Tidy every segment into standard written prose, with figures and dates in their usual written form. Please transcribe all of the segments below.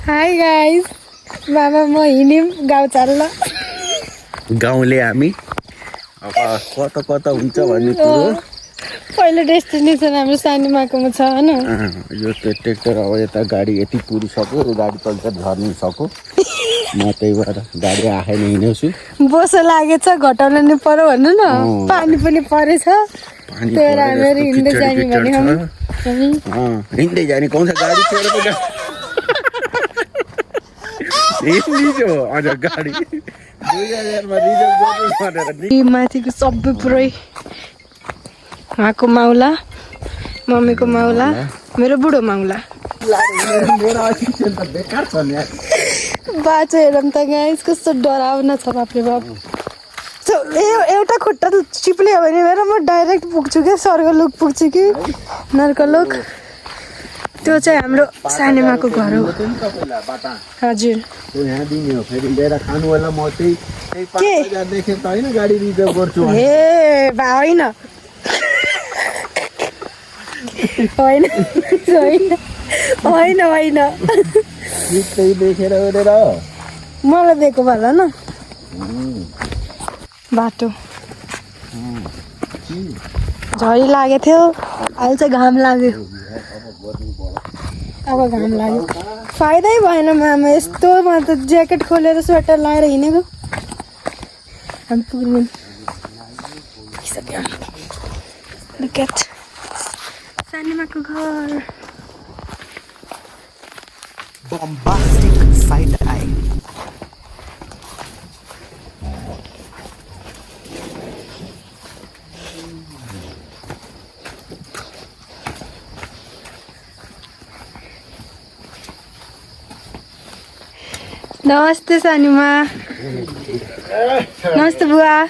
High guys मामा म हिँड्यौँ गाउँ चाल्न गाउँले हामी अब कता हुन्छ भन्ने कुरो पहिलो डेस्टिनेसन हाम्रो सानीमाकोमा छ हैन यो ट्र्याक्टर अब यता गाडी यति पुरिसक्यो गाडी पल्सर झर्नु सक्यो म त्यही भएर गाडी आएन हिँड्छु बोसो लागेछ घटाउन नि पर्यो भन्नु न पानी पनि परेछ त्यही भएर हामीहरू हिँड्दै जाने भने हिँड्दै जाने कौन गाडी छोडेर गाडी माथिको सबै पुरै उहाँको माउला मम्मीको माउला मेरो बुढो माउला बाटो हेरौँ त गाइस कस्तो डराउन छ बाप्रे बाप एउटा खुट्टा चिप्लियो भने मेरो म डाइरेक्ट पुग्छु क्या स्वर्गलोक पुग्छु कि नर्कलोक त्यो चाहिँ हाम्रो सानीमाको घर हो हजुर ए बा होइन मलाई दिएको भला न बाटो झरी लागेको थियो अहिले चाहिँ घाम लाग्यो अब घाम लाग्यो फाइदै भएन मामा यस्तो म त ज्याकेट खोलेर स्वेटर लगाएर हिँडेको हामी पुग्यौँ सानीमाको घर bombastic side eye. नमस्ते सानीमा नमस्ते बुवा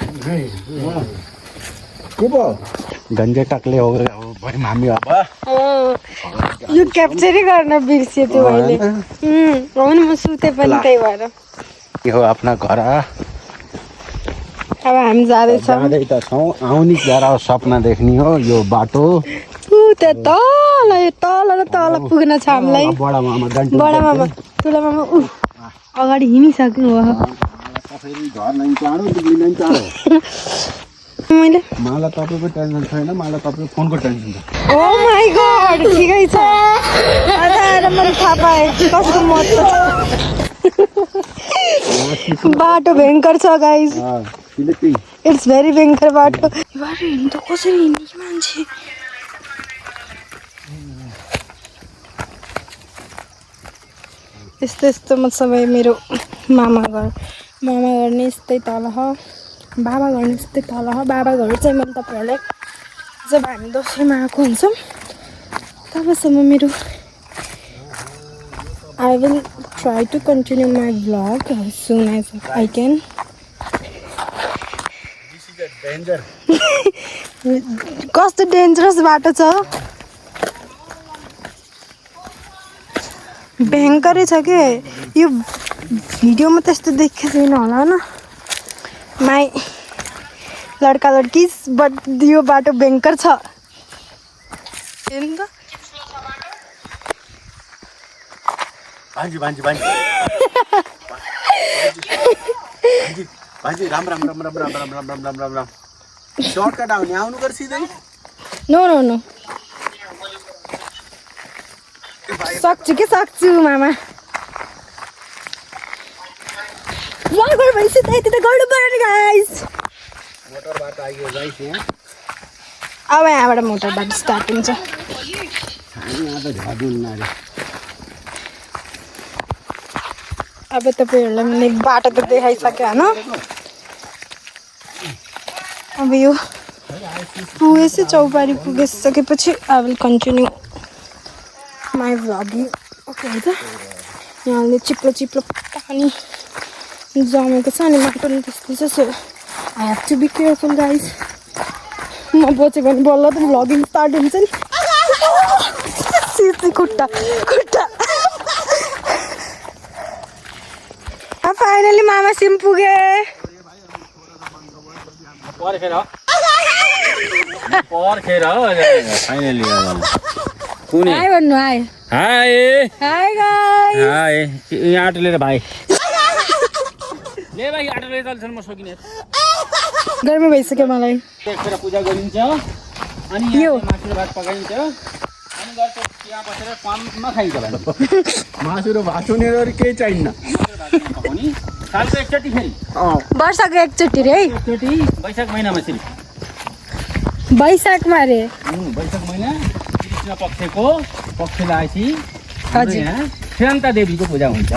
गंजे टक्ले हो गए हामी अब यो क्याप्चरै गर्न बिर्सियो त्यो अहिले होइन म सुते पनि त्यही भएर यो आफ्ना घर अब हामी जाँदैछौँ जाँदै त छौँ आउने जरा सपना देख्ने हो यो बाटो त्यो तल र तल पुग्न छ हामीलाई बडा मामा ठुला मामा अगाडि हिँडिसक्नु हो मैले मलाई तपाईँको टेन्सन छैन मलाई तपाईँको फोनको टेन्सन छ ओ माई गॉड ठिकै छ आएर मैले थाहा पाएँ कसको मत बाटो भयङ्कर छ गाइस इट्स भेरी भयङ्कर बाटो बाटो हिँड्नु त कसरी हिँड्ने कि मान्छे यस्तो म सबै मेरो मामा घर नि यस्तै तल हो बाबा घर नि यस्तै तल हो बाबा घर चाहिँ मैले तपाईँहरूलाई जब हामी दसैँमा आएको हुन्छौँ तबसम्म मेरो I will try to continue my vlog as soon as I can कस्तो डेन्जरस बाटो छ भयङ्करै छ के यो भिडियोमा त्यस्तो देखेको छैन होला न माई लड्का लड्किस बट यो बाटो भयङ्कर छ राम सर्टकट आउने आउनु पर्छ सिधै नो सक्छु मामा भ्लग भइसक्यो यति त गर्नु पर्यो नि गाइस मोटर बाटो आइयो गाइस यहाँ अब यहाँबाट मोटर बाटो स्टार्ट हुन्छ अब तपाईँहरूलाई मैले बाटो त देखाइसकेँ होइन अब यो पुगेपछि चौपारी पुगिसकेपछि I will continue my vlogging okay हुन्छ यहाँले चिप्लो पानी जमेको छ अनि माटो पनि त्यस्तै छ so I have to be careful guys म बच्यो भने बल्ल त भ्लगिङ स्टार्ट हुन्छ नि खुट्टा फाइनली मामा सिम पुगे फाइनली हाई भन्नु high high high guys guys hi यहाँ आटो लिएर भाइ ले भाइ आटो लिएर चल्छ म सकिने गर्मी भइसक्यो मलाई एकखेर पूजा गरिन्छ अनि यो। मासु र भात पकाइन्छ अनि गर्छ त्यहाँ बसेर पाममा खाइन्छ भने मासु र भात हुनेर केही चाहिन्न पकाउने सालको एकचोटि फेरि वर्षको एकचोटि रे है एकचोटि वैशाख महिनामा फेरि वैशाखमा रे वैशाख महिना कृष्ण पक्षको पक्ष लागेपछि हजुर। यहाँ शान्ता देवीको पूजा हुन्छ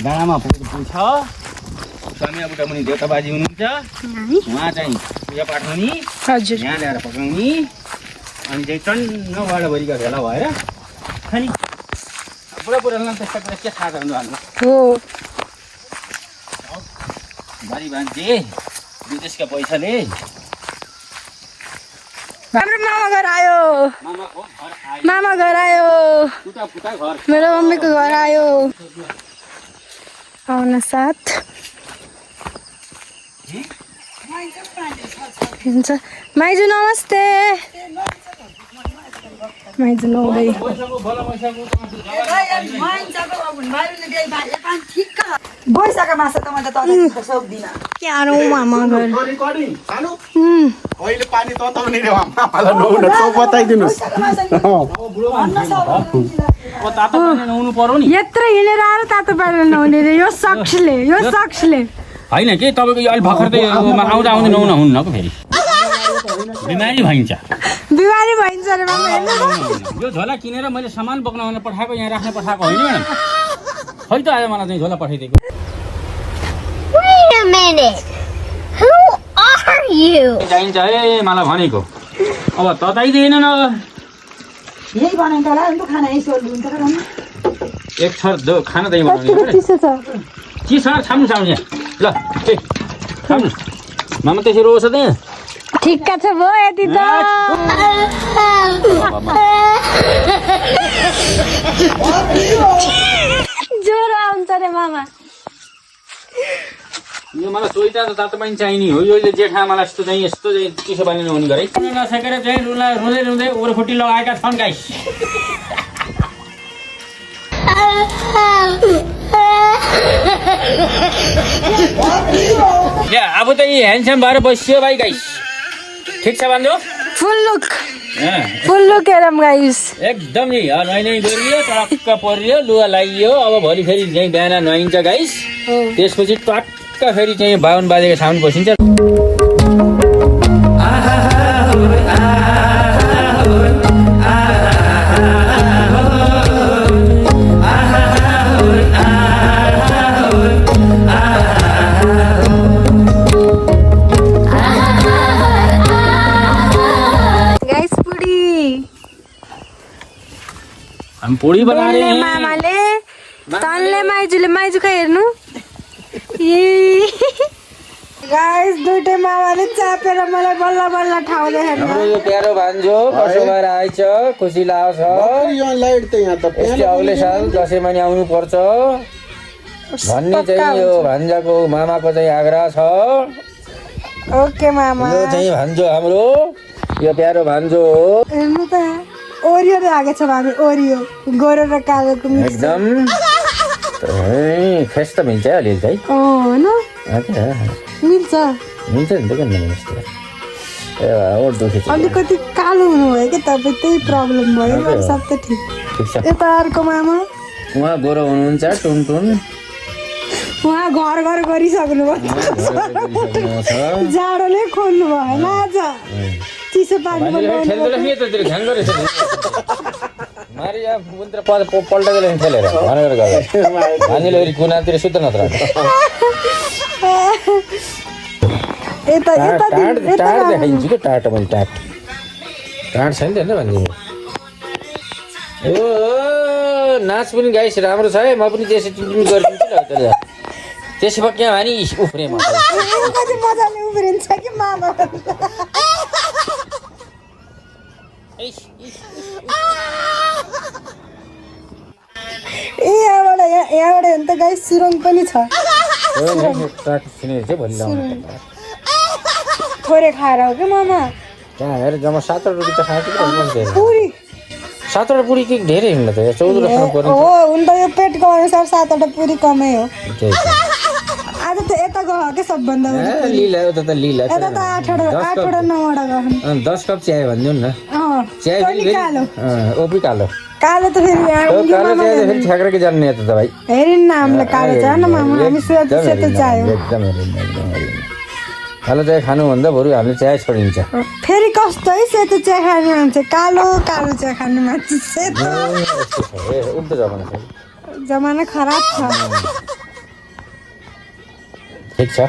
डाँडामा पुग्छ स्वामी बुढामुनि देवताबाजी हुनुहुन्छ उहाँ चाहिँ पूजा पाठ हुने हजुर यहाँ ल्याएर पकाउने अनि चाहिँ टन्न वाडाभरिका भेला भएर खाने बुढालाई त्यस्ता कुरा के थाहा छ भन्नु हो बारी बाँझे विदेशका पैसाले हाम्रो मामा घर आयो मामाको घर आयो मामा घर आयो फुटा फुटा घर मेरो मम्मीको घर आयो आउन साथ हुन्छ माइजू नमस्ते माइजू नुहाउँदै पैसाको बोला पैसाको गइसक्यो माछा त मैले त सक्दिनँ क्यारो मामा घर रिकर्डिङ सानो उम्, अहिले पानी तताउने रे मामालाई नुहाउन त बताइदिनुस् अब तातो पानी नुहाउनु पर्यो नि यत्रो हिँडेर आएर तातो पारेर नहुने रे यो सक्सले होइन के तपाईँको यो अलिक भर्खर त आउँदा आउँदै नुहाउन हुन्न पो फेरि बिमारी भइन्छ बिमारी भइन्छ रे मामा हेर्नु यो झोला किनेर मैले सामान बोक्न पठाएको यहाँ राख्न पठाएको होइन म्याडम खै त आयो मलाई चाहिँ झोला पठाइदिएको Wait a minute. Who are you? चाहिन्छ है मलाई भनेको अब तताइदिएन न यही बनाइन्छ होला नि त खाना यसो हुन्छ र एक छर खाना दही बनाउने कतिको चिसो छ चिसँग छाम्नु छाम्नु यहाँ ल ए छाम्नु मामा त्यसरी रोस त यहाँ ठिक्क छ भो यति त ज्वरो आउँछ रे मामा यो मलाई सोइता त तातो पानी चाहिने हो यो जेठा मलाई यस्तो चाहिँ चिसो पानी नहुने गरे नसकेर चाहिँ रुँदै रुँदै ओरफुटी लगाएका छन् गाइस अब त यी ह्यान्डसम भएर बसियो भाइ गाइस ठिक छ भन्नु फुल लुक हेरौँ गाइस एकदम नि नुहाइ नै गरियो टक्क परियो लुगा लगाइयो अब भोलि फेरि चाहिँ बिहान नुहाइन्छ गाइस त्यसपछि टक्क फेरि चाहिँ 52 बाजेको साउन्ड बसिन्छ गाइस पुडी हामी पुडी बनाएर बोल्ने मामाले तनले माइजू खै हेर्नु गाइस दुईटै मामाले चापेर मलाई बल्ल बल्ल ठाउँ देखाउनु हाम्रो यो प्यारो भान्जो कसो भएर आइछ खुसी लागेको छ यसले अग्ले साल दसैँमा नि आउनु पर्छ भन्ने चाहिँ यो भान्जाको मामाको चाहिँ आग्रह छ ओके मामा यो चाहिँ भान्जो हाम्रो यो प्यारो भान्जो हो हेर्नु त ओरियो लागेको छ भाबी ओरियो गोरो र कालोको मिक्स एकदम फ्रेस त मिल्छ है अलिअलि चाहिँ होइन मिल्छ मिल्छ नि त किन नमिल्छ ए ओठ दुखे अलिकति कालो हुनुभयो क्या तपाईँ त्यही प्रब्लम भयो अरू सब त ठिक ठिक छ यता अर्को मामा उहाँ गोरो हुनुहुन्छ टुन उहाँ घर गरिसक्नु भयो जाडोले खोल्नु भएन आज चिसो पानीमा पल्टाइदिएर खेलेर भनेर गर्दा नानीले फेरि कुनातिर सुत्त नत्र यता टाढ देखाइदिन्छु क्या टाढो मैले टाढ छैन त होइन भन्ने ओ नाच पनि गाइस राम्रो छ है म पनि त्यसै टिमटिम गरिदिन्छु नि त्यसले त्यसै क्या भने उफ्रे म कति मजाले उफ्रिन्छ कि मामा यहाँबाट हेर्नु त गाई सुरङ पनि छ थोरै खाएर हो क्या मामा त्यहाँ हेर जम्मा 7 रुपियाँ त खाएको पुरी 7वटा पुरी के धेरै हुन्न त 14 खानु पर्ने हो हुन त यो पेटको अनुसार 7वटा पुरी कमै हो त्यही त आज त यता गयो के सबभन्दा बढी ए, लीला उता त लीला यता त 8वटा 9वटा गयो 10 कप चिया भनिदिउँ न चिया तनी कालो ओपी कालो कालो त फेरि कालो चिया फेरि ठ्याक्रकै जान्ने त भाइ हेरिन् न हामीले कालो चाह न मामा हामी सेतो चाह्यो एकदम कालो चिया खानुभन्दा बरु हामीले चिया छोडिन्छ फेरि कस्तो है सेतो चिया खाने मान्छे कालो कालो चिया खाने मान्छे सेतो उल्टो जमाना छ जमाना खराब छ ठिक छ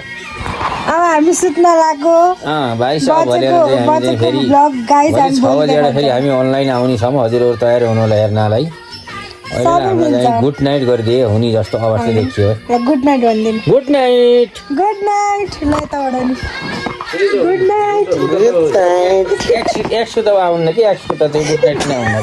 अब हामी सुत्न लाग्यो भाइ सब भनेर चाहिँ हामी चाहिँ फेरि ब्लग गाइस भोलि 6 बजेर फेरि हामी अनलाइन आउने छौँ हजुरहरू तयार हुनु होला हेर्नलाई अहिले हामीलाई चाहिँ गुड नाइट गरिदिए हुने जस्तो अवस्था देखियो गुड नाइट भनिदिनु गुड नाइट गुड नाइट ल यताबाट नि गुड नाइट एक सुत आउनु कि एक सुत चाहिँ गुड नाइट नै आउनु